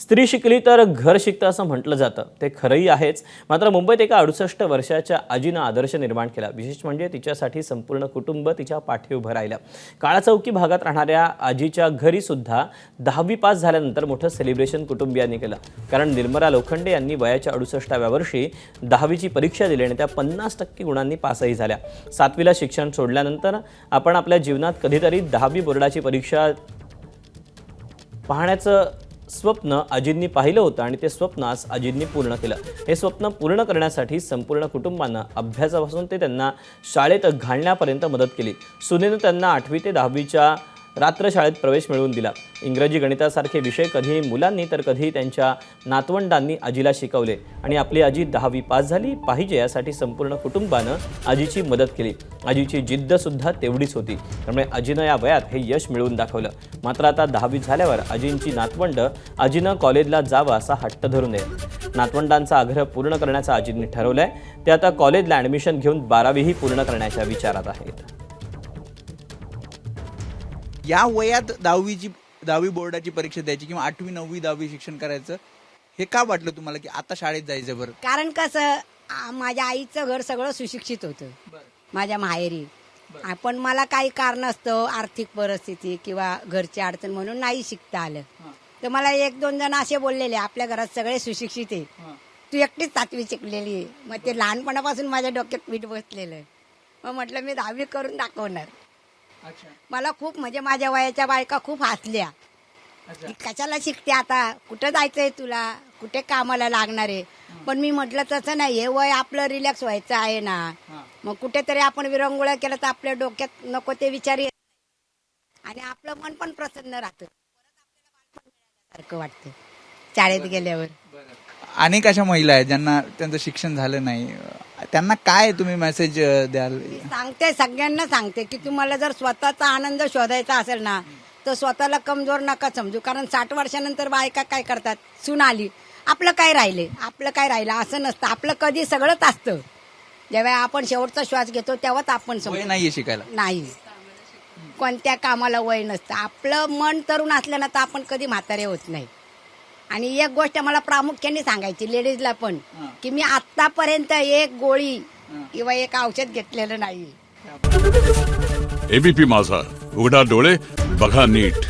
स्त्री शिकली तर घर शिकतं असं म्हटलं जातं, ते खरंही आहेच. मात्र मुंबईत एका 68 वर्षाच्या आजीनं आदर्श निर्माण केला. विशेष म्हणजे तिच्यासाठी संपूर्ण कुटुंब तिच्या पाठी उभं राहिलं. काळाचौकी भागात राहणाऱ्या आजीच्या घरी सुद्धा 10वी पास झाल्यानंतर मोठं सेलिब्रेशन कुटुंबियांनी केलं. कारण निर्मला लोखंडे यांनी वयाच्या 68व्या वर्षी 10वीची परीक्षा दिली आणि त्या 50% गुणांनी पासही झाल्या. 7वीला शिक्षण सोडल्यानंतर आपण आपल्या जीवनात कधीतरी 10वी बोर्डाची परीक्षा पाहण्याचं स्वप्न आजींनी पाहिलं होतं आणि ते स्वप्न आज आजींनी पूर्ण केलं. हे स्वप्न पूर्ण करण्यासाठी संपूर्ण कुटुंबानं अभ्यासापासून ते त्यांना शाळेत घालण्यापर्यंत मदत केली. सुनेनं त्यांना 8वी ते 10वीच्या रात्र शाळेत प्रवेश मिळवून दिला. इंग्रजी गणितासारखे विषय कधी मुलांनी तर कधी त्यांच्या नातवंडांनी आजीला शिकवले आणि आपली आजी 10वी पास झाली पाहिजे यासाठी संपूर्ण कुटुंबानं आजीची मदत केली. आजीची जिद्दसुद्धा तेवढीच होती. त्यामुळे आजीनं या वयात हे यश मिळवून दाखवलं. मात्र आता 10वी झाल्यावर आजींची नातवंड आजीनं कॉलेजला जावं असा हट्ट धरू नये. नातवंडांचा आग्रह पूर्ण करण्याचं आजींनी ठरवलंय. ते आता कॉलेजला ॲडमिशन घेऊन 12वीही पूर्ण करण्याच्या विचारात आहेत. या वयात 10वी बोर्डाची परीक्षा द्यायची किंवा 8वी 9वी 10वी शिक्षण करायचं हे का वाटलं तुम्हाला की आता शाळेत जायचं? बरं, कारण कसं माझ्या आईचं घर सगळं सुशिक्षित होतं माझ्या माहेरी. पण मला काही कारण असतं, आर्थिक परिस्थिती किंवा घरची अडचण म्हणून नाही शिकता आलं. तर मला 1-2 जण असे बोललेले आपल्या घरात सगळे सुशिक्षित आहे, तू एकटीच 7वी शिकलेली आहे. मग ते लहानपणापासून माझ्या डोक्यात पीठ बसलेलं. मग म्हटलं मी 10वी करून दाखवणार. मला खूप म्हणजे माझ्या वयाच्या बायका खूप हसल्या की कशाला शिकते आता, कुठं जायचंय तुला, कुठे कामाला लागणार आहे. पण मी म्हटलं तसं नाही, हे वय आपलं रिलॅक्स व्हायचं आहे ना. मग कुठेतरी आपण विरंगुळा केलं तर आपल्या डोक्यात नको ते विचार येत आणि आपलं मन पण प्रसन्न राहतं. परत आपल्याला बालपण मिळाल्यासारखं वाटतं शाळेत गेल्यावर. अनेक अशा महिला आहेत ज्यांना त्यांचं शिक्षण झालं नाही, त्यांना काय तुम्ही मेसेज द्याल? सांगते, सगळ्यांना सांगते की तुम्हाला जर स्वतःचा आनंद शोधायचा असेल ना तर स्वतःला कमजोर नका समजू. कारण 60 वर्षानंतर बायका काय करतात, सून आली आपलं काय राहिलं असं नसतं. आपलं कधी सगळंच असतं. जेव्हा आपण शेवटचा श्वास घेतो तेव्हाच आपण वय नाहीये शिकायला. नाही, कोणत्या कामाला वय नसतं. आपलं मन तरुण असलं ना तर आपण कधी म्हातारे होत नाही. आणि एक गोष्ट मला प्रामुख्याने सांगायची लेडीजला पण, की मी आतापर्यंत एक गोळी किंवा एक औषध घेतलेलं नाही. एबीपी माझा, उघडा डोळे बघा नीट.